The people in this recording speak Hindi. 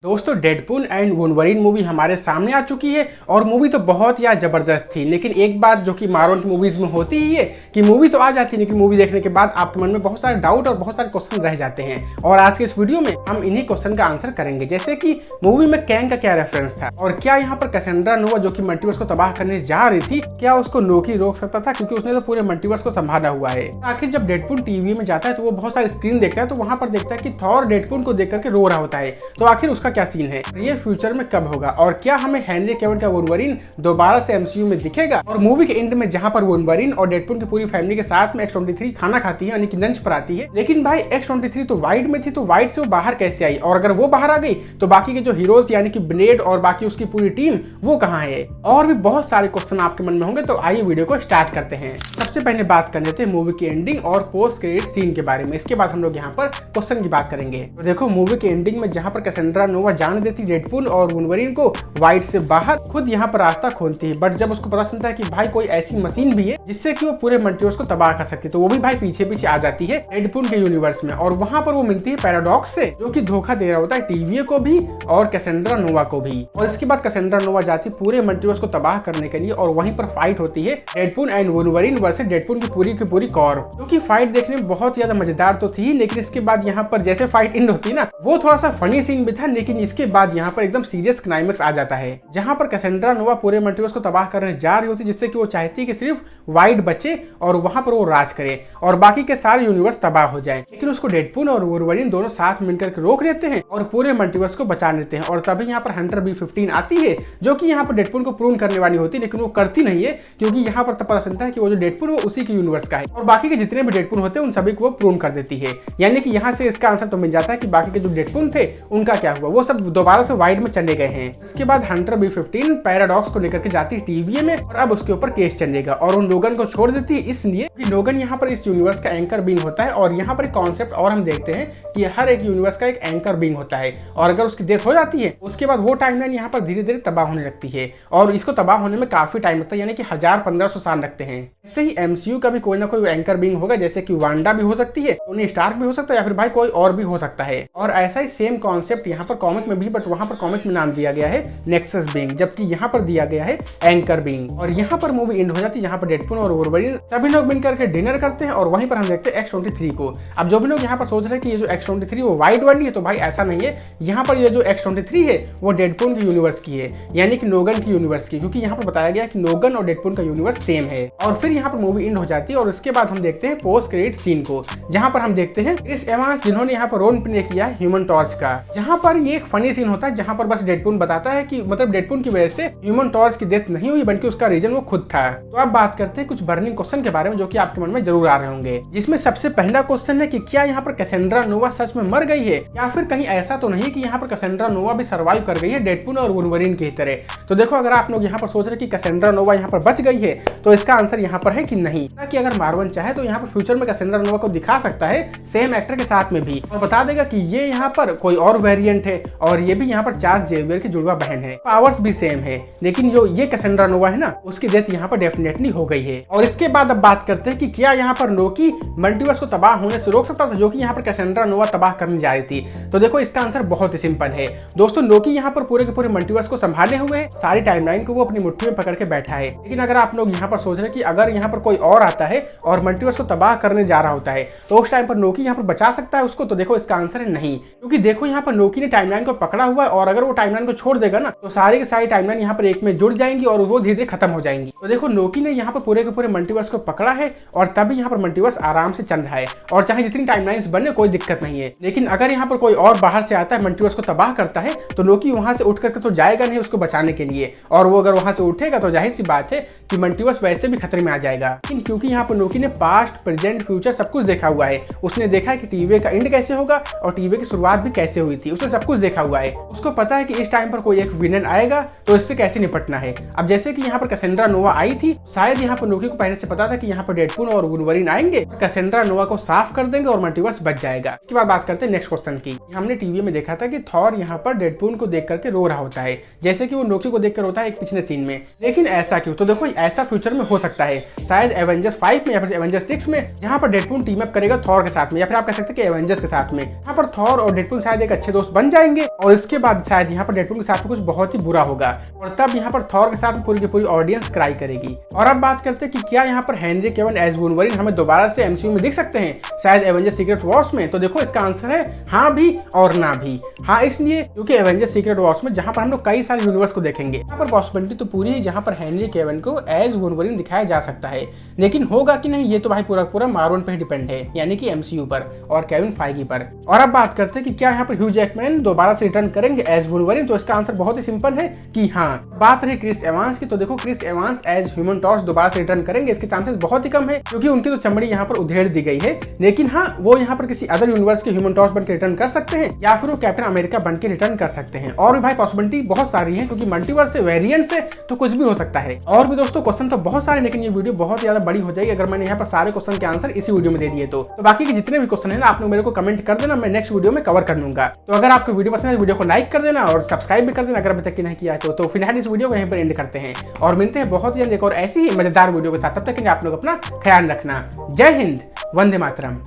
दोस्तों डेडपूल एंड वुल्वरीन मूवी हमारे सामने आ चुकी है और मूवी तो बहुत ही जबरदस्त थी। लेकिन एक बात जो कि मार्वल की मूवीज में होती ही है कि मूवी तो आ जाती है लेकिन मूवी देखने के बाद आपके मन में बहुत सारे डाउट और बहुत सारे क्वेश्चन रह जाते हैं। और आज के इस वीडियो में हम इन्हीं क्वेश्चन का आंसर करेंगे, जैसे कि मूवी में कैंग का क्या रेफरेंस था और क्या यहाँ पर कैसेंड्रा नोवा जो कि मल्टीवर्स को तबाह करने जा रही थी, क्या उसको लोकी रोक सकता था, क्योंकि उसने तो पूरे मल्टीवर्स को संभाला हुआ है। आखिर जब डेडपूल टीवी में जाता है तो वो बहुत सारी स्क्रीन देखता है, तो वहां पर देखता है कि थॉर डेडपूल को देख करके रो रहा होता है। तो आखिर उसका क्या सीन है, ये फ्यूचर में कब होगा और क्या हमें हेनरी कैविल का वुल्वरीन दोबारा से एमसीयू में दिखेगा। और मूवी के एंड में जहां पर वुल्वरीन और डेडपूल की पूरी फैमिली के साथ में X-23 खाना खाती है, यानी कि लंच पर आती है, लेकिन भाई X-23 तो वाइड में थी, तो वाइड से वो बाहर कैसे आई, और अगर वो बाहर आ गई तो बाकी के जो हीरोज यानी कि ब्लेड और बाकी उसकी पूरी टीम वो कहाँ है। और भी बहुत सारे क्वेश्चन आपके मन में होंगे, तो आइए वीडियो को स्टार्ट करते हैं। सबसे पहले बात कर लेते हैं मूवी की एंडिंग और पोस्ट क्रेडिट सीन के बारे में, इसके बाद हम लोग यहाँ पर क्वेश्चन की बात करेंगे। तो देखो मूवी के एंडिंग में जहाँ पर कैसेंड्रा नोवा जान देती डेडपूल और वुल्वरीन को वाइड से बाहर, खुद यहाँ पर रास्ता खोलती है, बट जब उसको पता चलता है कि भाई कोई ऐसी मशीन भी है जिससे कि वो पूरे मल्टीवर्स को तबाह कर सकती है, तो वो भी भाई पीछे पीछे आ जाती है डेडपूल के यूनिवर्स में। और वहां पर वो मिलती है पैराडॉक्स से, जो कि धोखा दे रहा होता है टीवीए को भी और कैसेंड्रा नोवा को भी। और इसके बाद कैसेंड्रा नोवा जाती पूरे मल्टीवर्स को तबाह करने के लिए, और वहीं पर फाइट होती है Deadpool and Wolverine versus Deadpool की पूरी कॉर, जो कि फाइट देखने में बहुत ज्यादा मजेदार तो थी। लेकिन इसके बाद यहाँ पर जैसे फाइट एंड होती है ना, वो थोड़ा सा फनी सीन भी था, लेकिन इसके बाद यहाँ पर एकदम सीरियस क्लाइमेक्स आ जाता है, जहां पर कैसेंड्रा नोवा पूरे मल्टीवर्स को तबाह करने जा रही होती, जिससे कि वो चाहती है कि सिर्फ वाइड बचे और वहां पर वो राज करे और बाकी के सारे यूनिवर्स तबाह हो जाए। लेकिन उसको डेडपूल और वुल्वरीन दोनों साथ मिलकर के रोक लेते हैं और पूरे मल्टीवर्स को बचा लेते हैं। और तभी यहाँ पर हंटर B-15 आती है, जो कि यहाँ पर डेडपूल को प्रूव करने वाली होती है, लेकिन वो करती नहीं है, क्योंकि यहाँ पर तब पता चलता है कि वो जो डेडपूल वो उसी के यूनिवर्स का है और बाकी के जितने भी डेडपूल होते हैं उन सभी को वो प्रूव कर देती है। यानी कि यहाँ से इसका आंसर तो मिल जाता है कि बाकी के जो डेडपूल थे उनका क्या हुआ, वो सब दोबारा से वाइड में चले गए हैं। इसके बाद हंटर B-15 पैराडॉक्स को लेकर के जाती है टीवीए में, और अब उसके ऊपर केस चलेगा और उन लोगन को छोड़ देती है, इसलिए कि लोगन यहाँ पर इस यूनिवर्स का एंकर बीइंग होता है। और यहाँ पर एक कॉन्सेप्ट और हम देखते हैं कि हर एक यूनिवर्स का एक एंकर बीइंग होता है, और अगर उसकी डेथ हो जाती है उसके बाद वो टाइमलाइन यहाँ पर धीरे धीरे तबाह होने लगती है, और इसको तबाह होने में काफी टाइम लगता है, यानी कि 1000-1500 साल लगते हैं। ऐसे ही एमसीयू का भी कोई ना कोई एंकर बीइंग होगा, जैसे कि वांडा भी हो सकती है, टोनी स्टार्क भी हो सकता है, या फिर भाई कोई और भी हो सकता है। और ऐसा ही सेम कॉन्सेप्ट यहाँ पर कॉमिक में भी, बट वहां पर कॉमिक में नाम दिया गया है नेक्सस बीइंग, जबकि यहाँ पर दिया गया है एंकर बीइंग। और यहाँ पर मूवी एंड हो जाती है, यहाँ पर डेडपूल और वुल्वरीन सभी लोग मिलकर के डिनर करते हैं, और वहीं पर हम देखते हैं X-23 को। अब जो भी लोग यहाँ पर सोच रहे हैं कि ये जो X-23 वो वाइड वाली है, तो भाई ऐसा नहीं है। यहाँ पर ये जो X-23 है वो डेडपूल की यूनिवर्स की है, यानी कि लोगन की यूनिवर्स की, क्योंकि यहाँ पर बताया गया कि लोगन और डेडपूल का यूनिवर्स सेम है। और फिर यहाँ पर मूवी एंड हो जाती है, और उसके बाद हम देखते हैं पोस्ट क्रेडिट सीन को, जहाँ पर हम देखते हैं क्रिस एवांस, जिन्होंने यहाँ पर रोल प्ले किया है ह्यूमन टॉर्च का। जहाँ पर ये एक फनी सीन होता है, जहाँ पर बस डेडपूल बताता है कि मतलब डेडपूल की वजह से ह्यूमन टॉर्च की डेथ नहीं हुई, बल्कि उसका रीजन वो खुद था। तो अब बात करते हैं कुछ बर्निंग क्वेश्चन के बारे में, जो कि आपके मन में जरूर आ रहे होंगे, जिसमें सबसे पहला क्वेश्चन है कि क्या यहाँ पर कैसेंड्रा नोवा सच में मर गई है, या फिर कहीं ऐसा तो नहीं कि यहाँ पर कैसेंड्रा नोवा भी सर्वाइव कर गई है डेडपूल और वुल्वरीन की तरह। तो देखो, अगर आप लोग यहाँ पर सोच रहे कि कैसेंड्रा नोवा यहाँ पर बच गई है, तो इसका आंसर यहाँ पर है कि नहीं। कि अगर मार्वल चाहे तो यहाँ पर फ्यूचर में कैसेंड्रा नोवा को दिखा सकता है सेम एक्टर के साथ में भी, और बता देगा कि ये यहाँ पर कोई और वेरिएंट है, और ये भी यहाँ पर चार्ल्स जेवियर की जुड़वा बहन है, पावर्स भी सेम है, लेकिन जो ये कैसेंड्रा नोवा है ना, उसकी डेथ यहाँ पर डेफिनेटली हो गई है। और इसके बाद अब बात करते हैं कि क्या यहाँ पर लोकी मल्टीवर्स को तबाह होने से रोक सकता था, जो कि यहाँ पर कैसेंड्रा नोवा तबाह करने जा रही थी। तो देखो, इसका आंसर बहुत ही सिंपल है दोस्तों। लोकी यहाँ पर पूरे के पूरे मल्टीवर्स को संभाले हुए है, सारी टाइमलाइन को वो अपनी मुट्ठी में पकड़ के बैठा है। लेकिन अगर आप लोग यहाँ पर सोच रहे कि अगर यहाँ पर कोई और आता है और मल्टीवर्स को तबाह करने जा रहा होता है, तो उस टाइम पर लोकी यहाँ पर बचा सकता है उसको, तो देखो इसका आंसर है नहीं। क्योंकि देखो, यहाँ पर लोकी ने टाइमलाइन को पकड़ा हुआ है, और अगर वो टाइमलाइन को छोड़ देगा ना, तो सारी की सारी टाइमलाइन यहाँ पर एक में जुड़ जाएंगी और वो धीरे धीरे खत्म हो जाएंगी। तो देखो, लोकी ने यहाँ पर पूरे के पूरे मल्टीवर्स को पकड़ा है, और तभी यहाँ पर मल्टीवर्स आराम से चल रहा है, और चाहे जितनी टाइमलाइंस बने कोई दिक्कत नहीं है। लेकिन अगर यहाँ पर कोई और बाहर से आता है, मल्टीवर्स को तबाह करता है, तो लोकी वहां से उठ करके तो जाएगा नहीं उसको बचाने के लिए, और वो अगर वहां से उठेगा तो जाहिर सी बात है कि मल्टीवर्स वैसे भी खतरे में आ जाएगा। लेकिन क्योंकि यहाँ पर लोकी ने पास्ट, प्रेजेंट, फ्यूचर सब कुछ देखा हुआ है, उसने देखा है कि टीवी का एंड कैसे होगा और टीवी की शुरुआत भी कैसे हुई थी, उसने सब कुछ देखा हुआ है। उसको पता है कि इस टाइम पर कोई एक विलन आएगा तो इससे कैसे निपटना है। अब जैसे कि यहाँ पर कैसेंड्रा नोवा आई थी, शायद यहाँ पर लोकी को पहले से पता था कि यहाँ पर डेडपूल और वुल्वरीन आएंगे, कैसेंड्रा नोवा को साफ कर देंगे और मल्टीवर्स बच जाएगा। इसके बाद बात करते हैं नेक्स्ट क्वेश्चन की। हमने टीवी में देखा था कि थॉर यहाँ पर डेडपूल को देख करके रो रहा होता है, जैसे कि वो लोकी को देखकर रोता है एक पिछले सीन में। लेकिन ऐसा क्यों? तो देखो, ऐसा फ्यूचर में हो सकता है, शायद एवेंजर्स 5 में या फिर एवेंजर्स 6 में, जहाँ पर डेडपूल टीम अप करेगा थॉर के साथ में, या फिर आप कह सकते हैं कि एवेंजर्स के साथ में। यहाँ पर थॉर और डेडपूल शायद एक अच्छे दोस्त बन जाएंगे। लेंगे और इसके बाद शायद यहाँ पर डेडपूल के साथ में कुछ बहुत ही बुरा होगा और तब यहाँ पर थॉर के साथ में पूरी की पूरी ऑडियंस क्राई करेगी। और अब बात करते हैं कि क्या यहाँ पर हेनरी कैविल एज वुल्वरीन हमें दोबारा से एमसीयू में दिख सकते हैं, शायद एवेंजर्स सीक्रेट वॉर्स में। तो देखो इसका आंसर है हाँ भी और ना भी। हाँ इसलिए क्योंकि एवेंजर्स सीक्रेट वॉर्स में जहां पर हम लोग कई सारे यूनिवर्स को देखेंगे, यहाँ पर पॉसिबिलिटी तो पूरी है जहां पर हेनरी कैविल को एज वुल्वरीन दिखाया जा सकता है, लेकिन होगा कि नहीं ये तो भाई पूरा पूरा मार्वल पे ही डिपेंड है, यानी कि एमसीयू पर और केविन फाइगी पर। और अब बात करते हैं कि क्या यहाँ पर ह्यू जैकमैन दोबारा से रिटर्न करेंगे एज वुल्वरीन। तो इसका आंसर बहुत ही सिंपल है कि हाँ। बात रही क्रिस एवांस की, तो देखो Chris Evans as human torch दोबारा से रिटर्न करेंगे, इसके चांसेस बहुत ही कम है क्योंकि उनकी तो चमड़ी यहाँ पर उधेड़ दी गई है। लेकिन हाँ वो यहाँ पर किसी अदर यूनिवर्स के ह्यूमन टॉर्च बनकर रिटर्न कर सकते हैं या फिर वो कैप्टन अमेरिका बनकर रिटर्न कर सकते हैं। और भी भाई पॉसिबिलिटी बहुत सारी है क्योंकि मल्टीवर्स से वेरिएंट से तो कुछ भी हो सकता है। और भी दोस्तों क्वेश्चन तो बहुत सारे, लेकिन ये वीडियो बहुत ज्यादा बड़ी हो जाएगी अगर मैंने यहाँ पर सारे क्वेश्चन के आंसर इसी वीडियो में दे दिए तो बाकी के जितने भी क्वेश्चन है ना आप लोग मेरे को कमेंट कर देना, मैं नेक्स्ट वीडियो में कवर कर लूंगा। तो अगर आपको वीडियो पसंद है वीडियो को लाइक कर देना और सब्सक्राइब भी कर देना अगर अभी तक नहीं किया तो फिलहाल इस वीडियो को यहीं पर एंड करते हैं और मिलते हैं बहुत जल्द एक और ऐसी ही मजेदार वीडियो के साथ। तब तक आप लोग अपना ख्याल रखना। जय हिंद, वंदे मातरम।